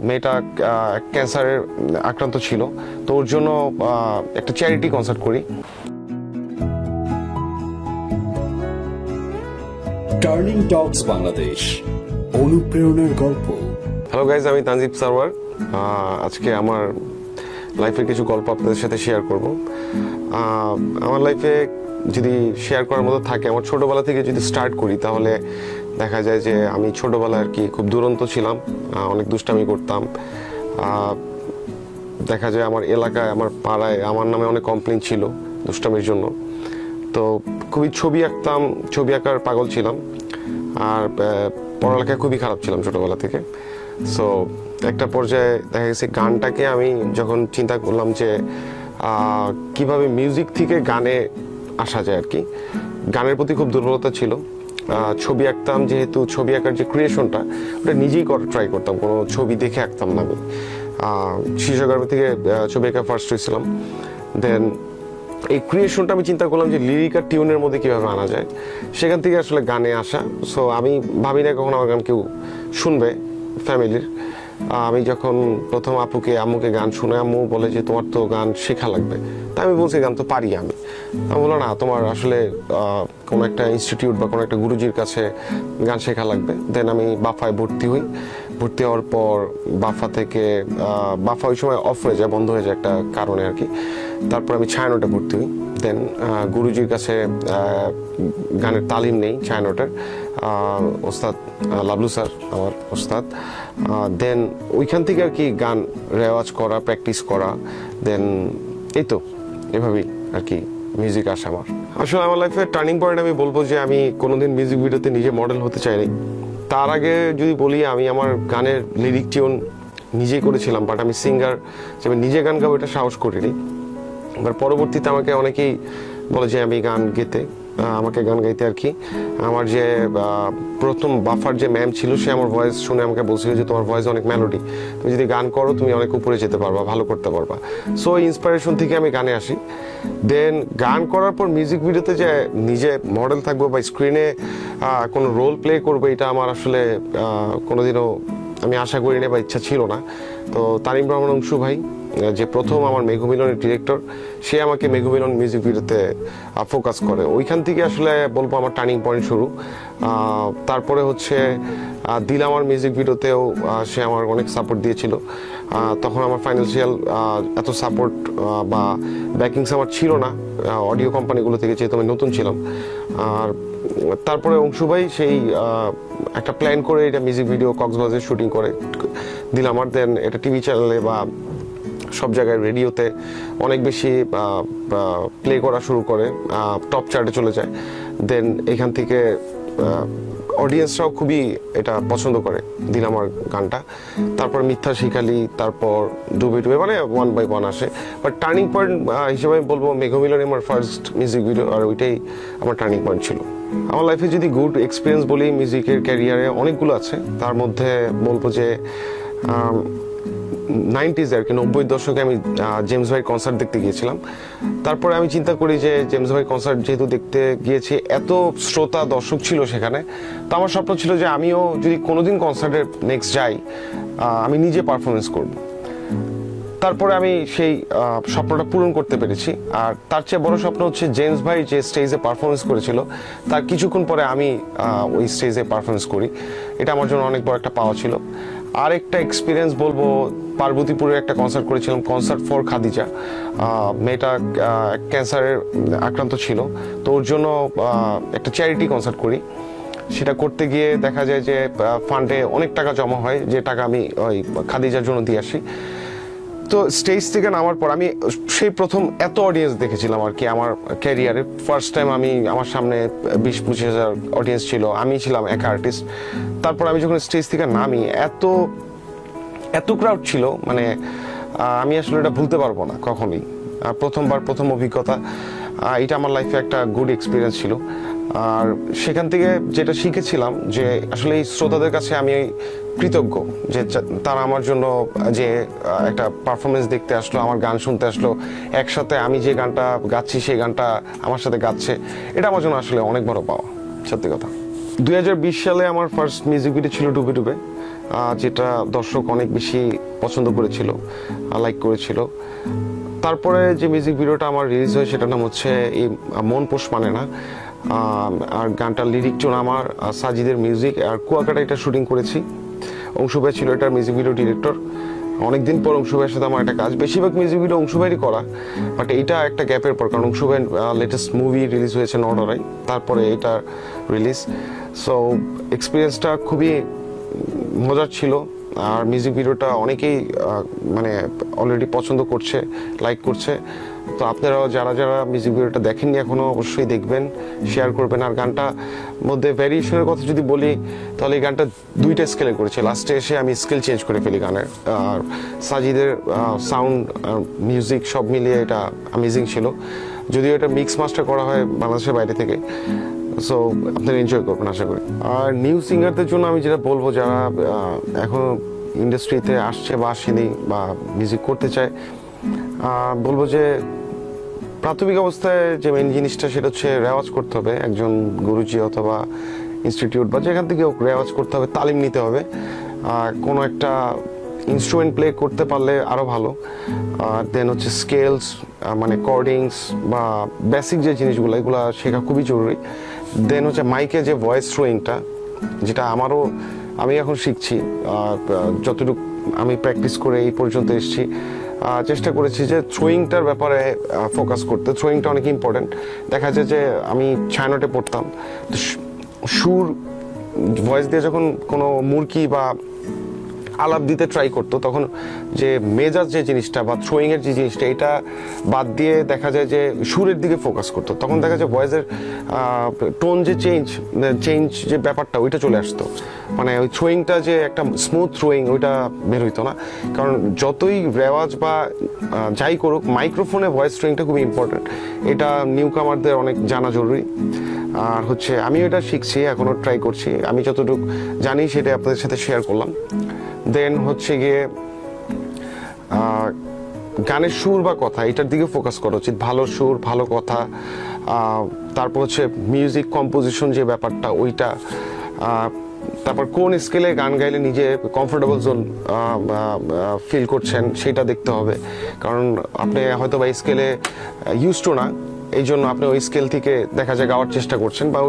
মেয়েটা ক্যান্সারের আক্রান্ত ছিল, তো ওর জন্য একটা চ্যারিটি কনসার্ট করি। টার্নিং টকস বাংলাদেশ, অনুপ্রেরণার গল্প। হ্যালো গাইজ, আমি তানজিব সারওয়ার। আজকে আমার লাইফের কিছু গল্প আপনাদের সাথে শেয়ার করব। আমার লাইফে যদি শেয়ার করার মতো থাকে, আমার ছোটোবেলা থেকে যদি স্টার্ট করি, তাহলে দেখা যায় যে আমি ছোটোবেলায় আর কি খুব দুরন্ত ছিলাম, অনেক দুষ্টামি করতাম। দেখা যায় আমার এলাকায়, আমার পাড়ায় আমার নামে অনেক কমপ্লেন ছিল দুষ্টামির জন্য। তো খুবই ছবি আঁকতাম, ছবি আঁকার পাগল ছিলাম, আর পড়ালেখায় খুবই খারাপ ছিলাম ছোটোবেলা থেকে। সো একটা পর্যায়ে দেখা গেছে গানটাকে আমি যখন চিন্তা করলাম যে কিভাবে মিউজিক থেকে গানে আসা যায় আর কি, গানের প্রতি খুব দুর্বলতা ছিল। ছবি আঁকতাম, যেহেতু ছবি আঁকার যে ক্রিয়েশনটা ওটা নিজেই ট্রাই করতাম, কোনো ছবি দেখে আঁকতাম না আমি। শিশুগর্ভ থেকে ছবি আঁকা ফার্স্ট হয়েছিলাম। দেন এই ক্রিয়েশনটা আমি চিন্তা করলাম যে লিরিক আর টিউনের মধ্যে কীভাবে আনা যায়, সেখান থেকে আসলে গানে আসা। সো আমি ভাবি না কখনো আমার গান কেউ শুনবে ফ্যামিলির। আমি যখন প্রথম আম্মুকে গান শুনে, আম্মু বলে যে তোমার তো গান শেখা লাগবে। তা আমি বলছি গান তো পারি আমি বললো না, তোমার আসলে কোনো একটা ইনস্টিটিউট বা কোনো একটা গুরুজির কাছে গান শেখা লাগবে। দেন আমি বাফায় ভর্তি হই। ভর্তি হওয়ার পর বাফা ওই সময় অফ হয়ে যায়, বন্ধ হয়ে যায় একটা কারণে আর কি। তারপর আমি ছায়ানটে ভর্তি হই। দেন গুরুজির কাছে গানের তালিম নেই ছায়ানটের, ওস্তাদ লাবলু স্যার আমার ওস্তাদ। দেন ওইখান থেকে আর কি গান রেওয়াজ করা, প্র্যাকটিস করা। দেন এই তো এভাবেই আর কি মিউজিক আসে আমার। আসলে আমার লাইফের টার্নিং পয়েন্ট আমি বলবো যে আমি কোনোদিন মিউজিক ভিডিওতে নিজে মডেল হতে চাইনি। তার আগে যদি বলি, আমি আমার গানের লিরিক টিউন নিজেই করেছিলাম, বাট আমি সিঙ্গার হিসেবে নিজে গান গাবো এটা সাহস করিনি। এবার পরবর্তীতে আমাকে অনেকেই বলে যে আমাকে গান গাইতে আর কি। আমার যে প্রথম বাফার যে ম্যাম ছিল, সে আমার ভয়েস শুনে আমাকে বলছিল যে তোমার ভয়েস অনেক মেলোডি, তুমি যদি গান করো তুমি অনেক উপরে যেতে পারবা, ভালো করতে পারবা। সো ইন্সপিরেশন থেকে আমি গানে আসি। দেন গান করার পর মিউজিক ভিডিওতে যে নিজে মডেল থাকবো বা স্ক্রিনে কোনো রোল প্লে করবো, এটা আমার আসলে কোনোদিনও আমি আশা করিনি বা ইচ্ছা ছিল না। তো তানিম রহমান অংশু ভাই, যে প্রথম আমার মেঘমিলনের ডিরেক্টর, সে আমাকে মেঘমিলন মিউজিক ভিডিওতে ফোকাস করে। ওইখান থেকে আসলে বলবো আমার টার্নিং পয়েন্ট শুরু। তারপরে হচ্ছে দিল আমার মিউজিক ভিডিওতেও সে আমার অনেক সাপোর্ট দিয়েছিল। তখন আমার ফাইন্যান্সিয়াল এত সাপোর্ট বা ব্যাকিংস আমার ছিল না অডিও কোম্পানিগুলো থেকে, যেহেতু আমি নতুন ছিলাম। আর তারপরে অংশু ভাই সেই একটা প্ল্যান করে এটা মিউজিক ভিডিও কক্সবাজারে শুটিং করে দিল আমার। দেন এটা টিভি চ্যানেলে বা সব জায়গায় রেডিওতে অনেক বেশি প্লে করা শুরু করে, টপ চার্টে চলে যায়। দেন এখান থেকে অডিয়েন্সরাও খুবই এটা পছন্দ করে দিল আমার গানটা। তারপর মিথ্যা শিখালি, তারপর ডুবে ডুবে, মানে 1 by 1 আসে। বাট টার্নিং পয়েন্ট হিসেবে আমি বলবো মেঘমিলন আমার ফার্স্ট মিউজিক ভিডিও, আর ওইটাই আমার টার্নিং পয়েন্ট ছিল। আমার লাইফে যদি গুড এক্সপিরিয়েন্স বলি, মিউজিকের ক্যারিয়ারে অনেকগুলো আছে। তার মধ্যে বলবো যে 90s আর কি, 90 দশকে আমি জেমস ভাই কনসার্ট দেখতে গিয়েছিলাম। তারপরে আমি চিন্তা করি যে জেমস ভাই কনসার্ট যেহেতু দেখতে গিয়েছি, এত শ্রোতা দর্শক ছিল সেখানে, তো আমার স্বপ্ন ছিল যে আমিও যদি কোনোদিন কনসার্টের নেক্সট যাই, আমি নিজে পারফরমেন্স করব। তারপরে আমি সেই স্বপ্নটা পূরণ করতে পেরেছি। আর তার চেয়ে বড় স্বপ্ন হচ্ছে জেমস ভাই যে স্টেজে পারফরমেন্স করেছিল, তার কিছুক্ষণ পরে আমি ওই স্টেজে পারফরমেন্স করি। এটা আমার জন্য অনেক বড় একটা পাওয়া ছিল। আরেকটা এক্সপিরিয়েন্স বলবো, পার্বতীপুরে একটা কনসার্ট করেছিলাম, কনসার্ট ফর খাদিজা। মেয়েটা ক্যান্সারের আক্রান্ত ছিল, তো ওর জন্য একটা চ্যারিটি কনসার্ট করি। সেটা করতে গিয়ে দেখা যায় যে ফান্ডে অনেক টাকা জমা হয়, যে টাকা আমি ওই খাদিজার জন্য দিয়ে আসি। তো স্টেজ থেকে নামার পর আমি সেই প্রথম এত অডিয়েন্স দেখেছিলাম আর কি আমার ক্যারিয়ারে। ফার্স্ট টাইম আমার সামনে 20-25 হাজার অডিয়েন্স ছিল, আমি ছিলাম একা আর্টিস্ট। তারপর আমি যখন স্টেজ থেকে নামি, এত ক্রাউড ছিল, মানে আমি আসলে এটা ভুলতে পারবো না কখনোই। প্রথম অভিজ্ঞতা, এটা আমার লাইফে একটা গুড এক্সপিরিয়েন্স ছিল। আর সেখান থেকে যেটা শিখেছিলাম যে আসলে এই শ্রোতাদের কাছে আমি কৃতজ্ঞ যে তারা আমার জন্য যে একটা পারফরমেন্স দেখতে আসলো, আমার গান শুনতে আসলো, একসাথে আমি যে গানটা গাচ্ছি সেই গানটা আমার সাথে গাচ্ছে। এটা আমার জন্য আসলে অনেক বড় পাওয়া, সত্যি কথা। 2020 সালে আমার ফার্স্ট মিউজিক ভিডিও ছিল ডুবে ডুবে। যেটা দর্শক অনেক বেশি পছন্দ করেছিল, লাইক করেছিল। তারপরে যে মিউজিক ভিডিওটা আমার রিলিজ হয় সেটার নাম হচ্ছে এই মন পোষ মানে না। আর গানটার লিরিক টোন আমার, সাজিদের মিউজিক, আর কুয়াকাটা এটা শুটিং করেছি। অংশু ভাই ছিল এটার মিউজিক ভিডিও ডিরেক্টর। অনেকদিন পর অংশু ভাইয়ের সাথে আমার একটা কাজ, বেশিরভাগ মিউজিক ভিডিও অংশু ভাইয়েরই করা, বাট এইটা একটা গ্যাপের পর, কারণ অংশু ভাইয়ের লেটেস্ট মুভি রিলিজ হয়েছে নডরাই, তারপরে এটা রিলিজ। সো এক্সপিরিয়েন্সটা খুবই মজার ছিল। আর মিউজিক ভিডিওটা অনেকেই মানে অলরেডি পছন্দ করছে, লাইক করছে। তো আপনারাও যারা যারা মিউজিক ভিডিওটা দেখেননি এখনো, অবশ্যই দেখবেন, শেয়ার করবেন। আর গানটা মধ্যে ভ্যারিয়েশনের কথা যদি বলি, তাহলে এই গানটা দুইটা স্কেলে করেছে। লাস্টে এসে আমি স্কেল চেঞ্জ করে ফেলি গানের। আর সাজিদের সাউন্ড, মিউজিক সব মিলিয়ে এটা অ্যামেজিং ছিল। যদিও এটা মিক্স মাস্টার করা হয় বাংলাদেশের বাইরে থেকে। সো আপনারা এনজয় করবেন আশা করি। আর নিউ সিঙ্গারদের জন্য আমি যেটা বলবো, যারা এখন ইন্ডাস্ট্রিতে আসছে বা আসেনি বা মিউজিক করতে চায়, বলবো যে প্রাথমিক অবস্থায় যে মেন জিনিসটা সেটা হচ্ছে রেওয়াজ করতে হবে। একজন গুরুজি অথবা ইনস্টিটিউট বা যেখান থেকে রেওয়াজ করতে হবে, তালিম নিতে হবে। কোনো একটা ইনস্ট্রুমেন্ট প্লে করতে পারলে আরও ভালো। দেন হচ্ছে স্কেলস, মানে কর্ডিংস বা বেসিক যে জিনিসগুলো, এগুলো শেখা খুবই জরুরি। দেন হচ্ছে মাইকে যে ভয়েস থ্রোয়িংটা, যেটা আমি এখন শিখছি। যতটুকু আমি প্র্যাকটিস করে এই পর্যন্ত এসেছি, চেষ্টা করেছি যে থ্রোয়িংটার ব্যাপারে ফোকাস করতে। থ্রোয়িংটা অনেক ইম্পর্টেন্ট। দেখা যায় যে আমি ছায়ানটে পড়তাম, তো সুর ভয়েস দিয়ে যখন কোনো মুরকি বা আলাপ দিতে ট্রাই করতো, তখন যে মেজাজ যে জিনিসটা বা থ্রোয়িং এর যে জিনিসটা, এটা বাদ দিয়ে দেখা যায় যে সুরের দিকে ফোকাস করতো। তখন দেখা যায় ভয়েসের টোন যে চেঞ্জ যে ব্যাপারটা, ওইটা চলে আসতো। মানে ওই থ্রোয়িংটা যে একটা স্মুথ থ্রোয়িং, ওইটা বের হইতো না। কারণ যতই রেওয়াজ বা যাই করুক, মাইক্রোফোনে ভয়েস থ্রোয়িংটা খুবই ইম্পর্টেন্ট। এটা নিউ কামারদের অনেক জানা জরুরি। আর হচ্ছে আমি এটা শিখছি, এখনো ট্রাই করছি। আমি যতটুকু জানি সেটা আপনাদের সাথে শেয়ার করলাম। দেন হচ্ছে গিয়ে গানের সুর বা কথা, এটার দিকে ফোকাস করা উচিত। ভালো সুর, ভালো কথা। তারপর হচ্ছে মিউজিক কম্পোজিশন যে ব্যাপারটা, ওইটা। তারপর কোন স্কেলে গান গাইলে নিজে কমফোর্টেবল জোন ফিল করছেন, সেটা দেখতে হবে। কারণ আপনি হয়তো বা স্কেলে ইউজ টু না, এই জন্য আপনি ওই স্কেল থেকে দেখা যায় গাওয়ার চেষ্টা করছেন, বা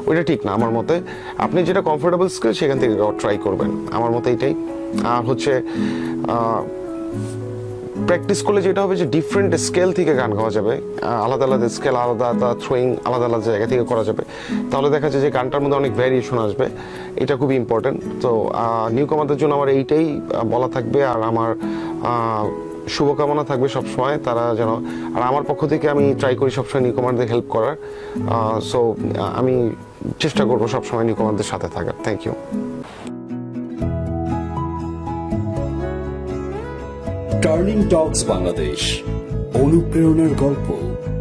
ওইটা ঠিক না আমার মতে। আপনি যেটা কমফোর্টেবল স্কেল, সেখান থেকে গাওয়ার ট্রাই করবেন, আমার মতে এটাই। আর হচ্ছে প্র্যাকটিস করলে যেটা হবে যে ডিফারেন্ট স্কেল থেকে গান গাওয়া যাবে, আলাদা আলাদা স্কেল, আলাদা আলাদা থ্রোয়িং আলাদা আলাদা জায়গা থেকে করা যাবে। তাহলে দেখা যায় যে গানটার মধ্যে অনেক ভ্যারিয়েশন আসবে। এটা খুবই ইম্পর্টেন্ট। তো নিউ কামারদের জন্য আমার এইটাই বলা থাকবে। আর আমার শুভকামনা থাকবে সবসময়, তারা যেন, আর আমার পক্ষ থেকে আমি ট্রাই করি সবসময় নিউ কামারদের হেল্প করার। সো আমি চেষ্টা করবো সবসময় নিউ কামারদের সাথে থাকার। Thank you. Turning Talks Bangladesh, অনুপ্রেরণার গল্প।